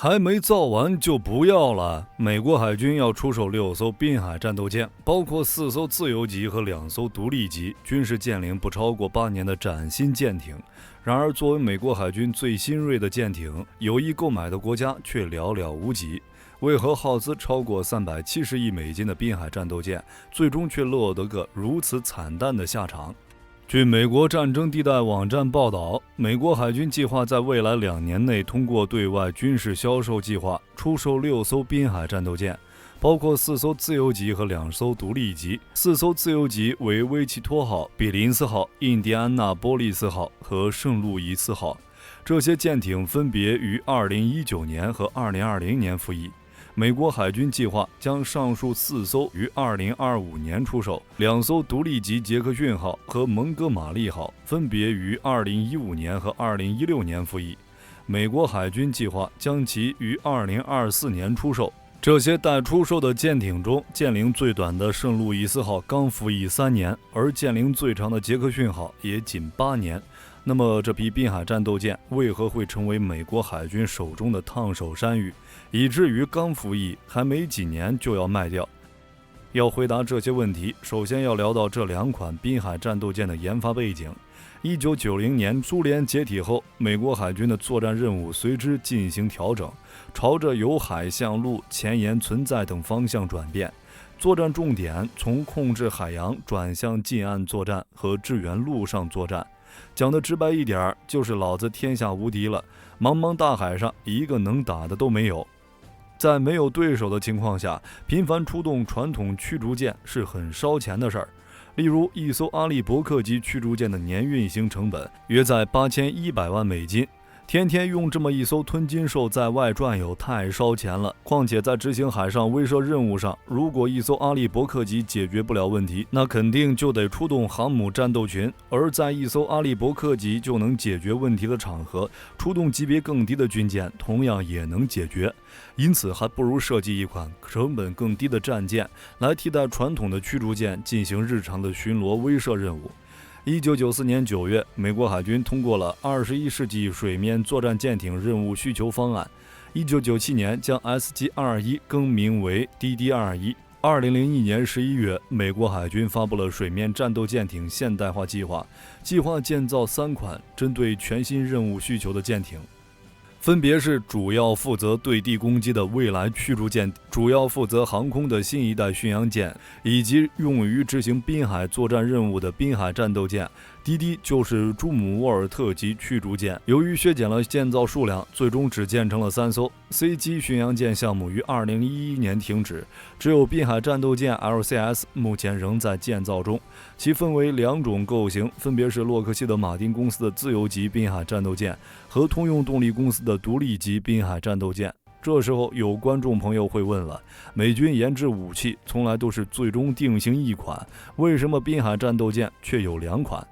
还没造完就不要了。美国海军要出售6艘滨海战斗舰，包括4艘自由级和2艘独立级，均是舰龄不超过8年的崭新舰艇。然而，作为美国海军最新锐的舰艇，有意购买的国家却寥寥无几。为何耗资超过370亿美金的滨海战斗舰，最终却落得个如此惨淡的下场？据美国战争地带网站报道，美国海军计划在未来2年内通过对外军事销售计划出售6艘滨海战斗舰，包括4艘自由级和2艘独立级。4艘自由级为威奇托号、比林斯号、印第安纳波利斯号和圣路易斯号。这些舰艇分别于2019年和2020年服役。美国海军计划将上述4艘于2025年出售，2艘独立级杰克逊号和蒙哥马利号分别于2015年和2016年服役。美国海军计划将其于2024年出售。这些待出售的舰艇中，舰龄最短的圣路易斯号刚服役3年，而舰龄最长的杰克逊号也仅8年。那么这批滨海战斗舰为何会成为美国海军手中的烫手山芋，以至于刚服役还没几年就要卖掉？要回答这些问题，首先要聊到这2款滨海战斗舰的研发背景。1990年苏联解体后，美国海军的作战任务随之进行调整，朝着由海向陆、前沿存在等方向转变。作战重点从控制海洋转向近岸作战和支援陆上作战。讲得直白一点，就是老子天下无敌了，茫茫大海上一个能打的都没有。在没有对手的情况下，频繁出动传统驱逐舰是很烧钱的事儿。例如，一艘阿利伯克级驱逐舰的年运行成本约在8100万美金。天天用这么一艘吞金兽在外转悠，太烧钱了。况且在执行海上威慑任务上，如果一艘阿利伯克级解决不了问题，那肯定就得出动航母战斗群。而在一艘阿利伯克级就能解决问题的场合，出动级别更低的军舰同样也能解决。因此，还不如设计一款成本更低的战舰，来替代传统的驱逐舰进行日常的巡逻威慑任务。1994年9月，美国海军通过了21世纪水面作战舰艇任务需求方案。1997年将 SG-21 更名为 DD-21。2001年11月，美国海军发布了水面战斗舰艇现代化计划，计划建造3款针对全新任务需求的舰艇。分别是主要负责对地攻击的未来驱逐舰，主要负责航空的新一代巡洋舰，以及用于执行滨海作战任务的滨海战斗舰。DD 就是朱姆沃尔特级驱逐舰，由于削减了建造数量，最终只建成了3艘。C 级巡洋舰项目于2011年停止，只有滨海战斗舰 LCS 目前仍在建造中。其分为2种构型，分别是洛克希德马丁公司的自由级滨海战斗舰和通用动力公司的独立级滨海战斗舰。这时候有观众朋友会问了，美军研制武器从来都是最终定型1款，为什么滨海战斗舰却有2款？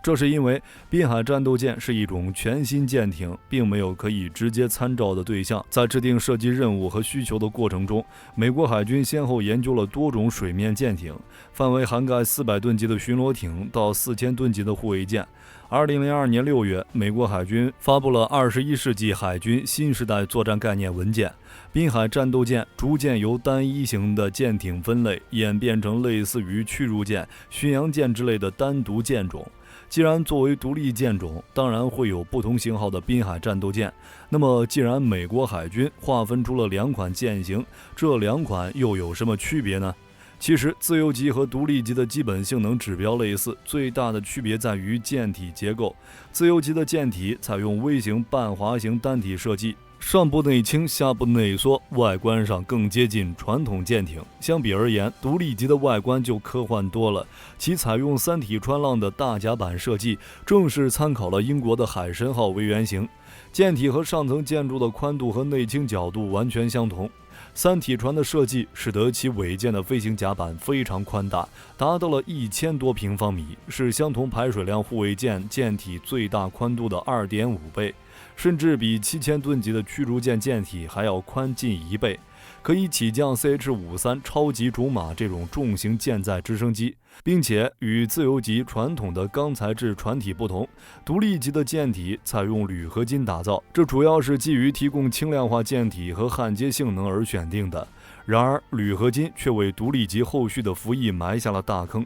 这是因为滨海战斗舰是一种全新舰艇，并没有可以直接参照的对象。在制定设计任务和需求的过程中，美国海军先后研究了多种水面舰艇，范围涵盖400吨级的巡逻艇到4000吨级的护卫舰。2002年6月，美国海军发布了21世纪海军新时代作战概念文件，滨海战斗舰逐渐由单一型的舰艇分类演变成类似于驱逐舰、巡洋舰之类的单独舰种。既然作为独立舰种，当然会有不同型号的滨海战斗舰。那么既然美国海军划分出了2款舰型，这2款又有什么区别呢？其实自由级和独立级的基本性能指标类似，最大的区别在于舰体结构。自由级的舰体采用微型半滑行单体设计，上部内倾，下部内缩，外观上更接近传统舰艇。相比而言，独立级的外观就科幻多了，其采用3体穿浪的大甲板设计，正是参考了英国的海神号为原型。舰体和上层建筑的宽度和内倾角度完全相同。3体船的设计使得其尾舰的飞行甲板非常宽大，达到了1000多平方米，是相同排水量护卫舰舰体最大宽度的2.5倍，甚至比7000吨级的驱逐舰舰体还要宽近1倍。可以起降 CH-53超级竹马这种重型舰载直升机，并且与自由级传统的钢材质船体不同，独立级的舰体采用铝合金打造，这主要是基于提供轻量化舰体和焊接性能而选定的。然而，铝合金却为独立级后续的服役埋下了大坑。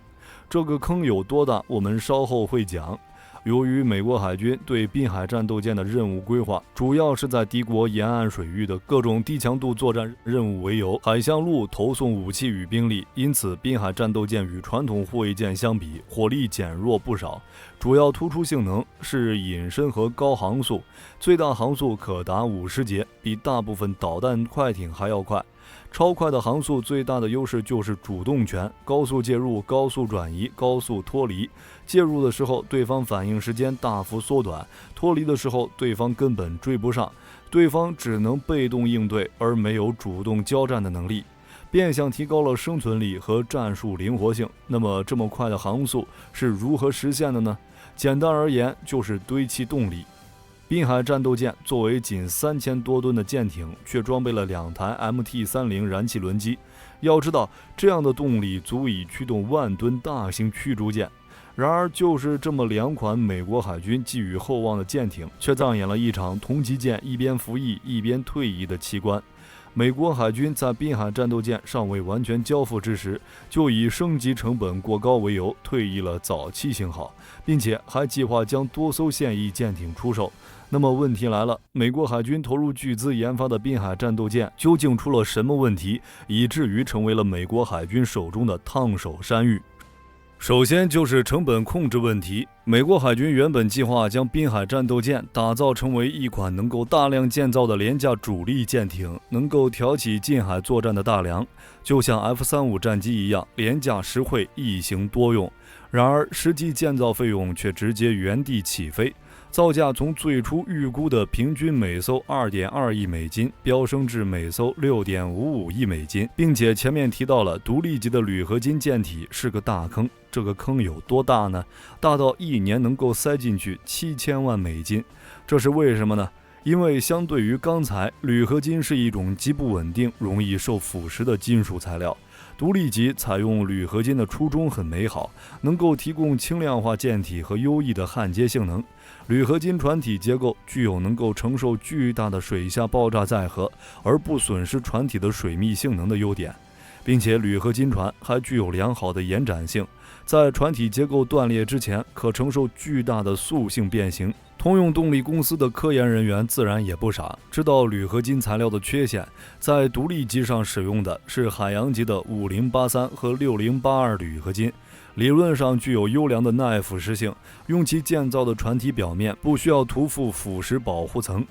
这个坑有多大，我们稍后会讲。由于美国海军对滨海战斗舰的任务规划主要是在敌国沿岸水域的各种低强度作战任务为由，海向陆投送武器与兵力，因此滨海战斗舰与传统护卫舰相比，火力减弱不少。主要突出性能是隐身和高航速，最大航速可达50节，比大部分导弹快艇还要快。超快的航速最大的优势就是主动权，高速介入、高速转移、高速脱离。介入的时候，对方反应时间大幅缩短；脱离的时候，对方根本追不上，对方只能被动应对，而没有主动交战的能力，变相提高了生存力和战术灵活性。那么，这么快的航速是如何实现的呢？简单而言，就是堆砌动力。滨海战斗舰作为仅3000多吨的舰艇，却装备了2台 MT-30燃气轮机。要知道，这样的动力足以驱动10000吨大型驱逐舰。然而，就是这么2款美国海军寄予厚望的舰艇，却上演了一场同级舰一边服役一边退役的奇观。美国海军在滨海战斗舰尚未完全交付之时，就以升级成本过高为由退役了早期型号，并且还计划将多艘现役舰艇出售。那么问题来了，美国海军投入巨资研发的滨海战斗舰究竟出了什么问题，以至于成为了美国海军手中的烫手山芋？首先就是成本控制问题。美国海军原本计划将滨海战斗舰打造成为一款能够大量建造的廉价主力舰艇，能够挑起近海作战的大梁，就像 F-35战机一样廉价实惠，一型多用。然而实际建造费用却直接原地起飞，造价从最初预估的平均每艘2.2亿美金飙升至每艘6.55亿美金，并且前面提到了独立级的铝合金舰体是个大坑。这个坑有多大呢？大到一年能够塞进去7000万美金。这是为什么呢？因为相对于钢材，铝合金是一种极不稳定、容易受腐蚀的金属材料。独立级采用铝合金的初衷很美好，能够提供轻量化舰体和优异的焊接性能。铝合金船体结构具有能够承受巨大的水下爆炸载荷，而不损失船体的水密性能的优点，并且铝合金船还具有良好的延展性，在船体结构断裂之前可承受巨大的速性变形。通用动力公司的科研人员自然也不傻，知道铝合金材料的缺陷，在独立级上使用的是海洋级的5083和6082铝合金，理论上具有优良的耐腐蚀性，用其建造的船体表面不需要涂覆腐蚀保护层。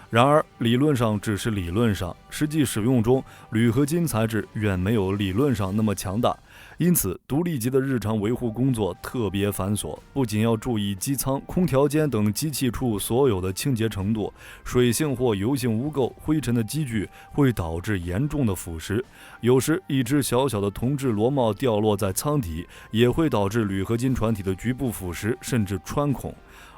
然而理论上只是理论上，实际使用中铝合金材质远没有理论上那么强大，因此独立级的日常维护工作特别繁琐，不仅要注意机舱、空调间等机器处所有的清洁程度，水性或油性污垢、灰尘的积聚会导致严重的腐蚀，有时一只小小的铜制螺帽掉落在舱底也会导致铝合金船体的局部腐蚀甚至穿孔。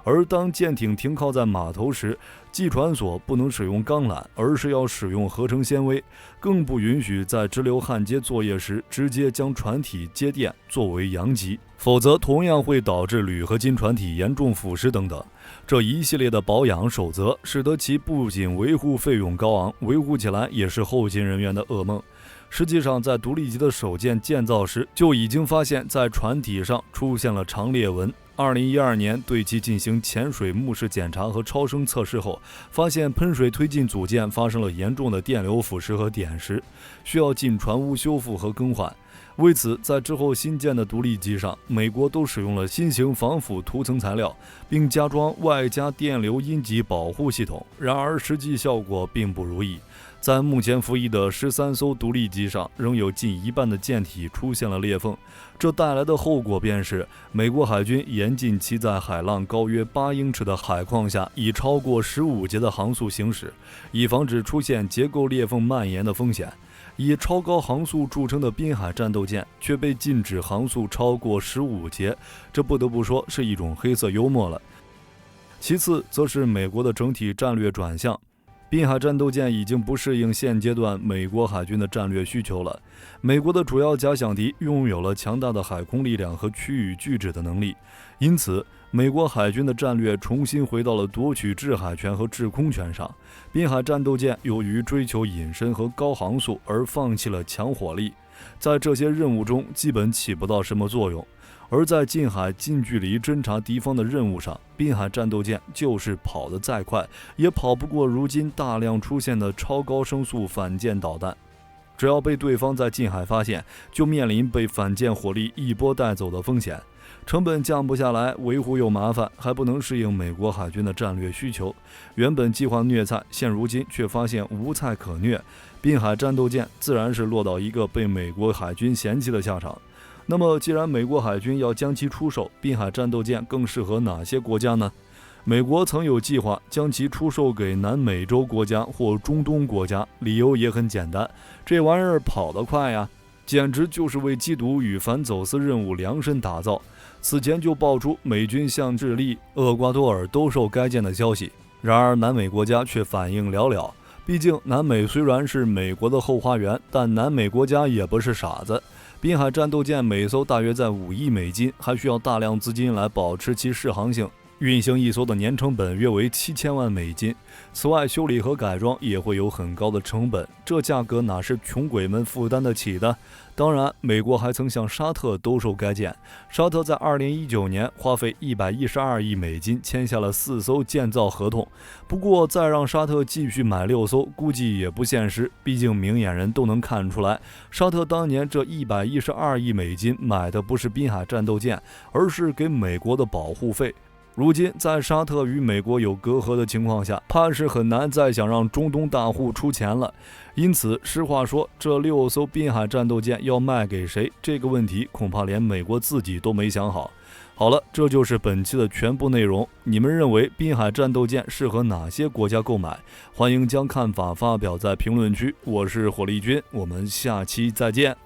而当舰艇停靠在码头时，系船索不能使用钢缆，而是要使用合成纤维，更不允许在直流焊接作业时直接将船体接电作为阳极，否则同样会导致铝合金船体严重腐蚀等等。这一系列的保养守则使得其不仅维护费用高昂，维护起来也是后勤人员的噩梦。实际上，在独立级的首舰建造时，就已经发现在船体上出现了长裂纹。2012年对其进行潜水目视检查和超声测试后，发现喷水推进组件发生了严重的电流腐蚀和点蚀，需要进船坞修复和更换。为此，在之后新建的独立机上，美国都使用了新型防腐涂层材料，并加装外加电流阴极保护系统。然而，实际效果并不如意。在目前服役的13艘独立机上，仍有近一半的舰体出现了裂缝。这带来的后果便是，美国海军严禁其在海浪高约8英尺的海况下以超过15节的航速行驶，以防止出现结构裂缝蔓延的风险。以超高航速著称的滨海战斗舰却被禁止航速超过15节，这不得不说是一种黑色幽默了。其次则是美国的整体战略转向。滨海战斗舰已经不适应现阶段美国海军的战略需求了。美国的主要假想敌拥有了强大的海空力量和区域拒止的能力，因此美国海军的战略重新回到了夺取制海权和制空权上。滨海战斗舰由于追求隐身和高航速而放弃了强火力，在这些任务中基本起不到什么作用。而在近海近距离侦察敌方的任务上，滨海战斗舰就是跑得再快，也跑不过如今大量出现的超高声速反舰导弹。只要被对方在近海发现，就面临被反舰火力一波带走的风险，成本降不下来，维护又麻烦，还不能适应美国海军的战略需求。原本计划虐菜，现如今却发现无菜可虐，滨海战斗舰自然是落到一个被美国海军嫌弃的下场。那么既然美国海军要将其出售，滨海战斗舰更适合哪些国家呢？美国曾有计划将其出售给南美洲国家或中东国家，理由也很简单，这玩意儿跑得快呀，简直就是为缉毒与反走私任务量身打造。此前就爆出美军向智利、厄瓜多尔兜售该舰的消息，然而南美国家却反应寥寥。毕竟南美虽然是美国的后花园，但南美国家也不是傻子。滨海战斗舰每艘大约在5亿美金，还需要大量资金来保持其适航性。运行一艘的年成本约为7000万美金，此外修理和改装也会有很高的成本，这价格哪是穷鬼们负担得起的？当然，美国还曾向沙特兜售该舰，沙特在2019年花费112亿美金签下了4艘建造合同。不过再让沙特继续买6艘，估计也不现实，毕竟明眼人都能看出来，沙特当年这112亿美金买的不是滨海战斗舰，而是给美国的保护费。如今在沙特与美国有隔阂的情况下，怕是很难再想让中东大户出钱了。因此实话说，这6艘滨海战斗舰要卖给谁，这个问题恐怕连美国自己都没想好。好了，这就是本期的全部内容。你们认为滨海战斗舰适合哪些国家购买？欢迎将看法发表在评论区。我是火力军，我们下期再见。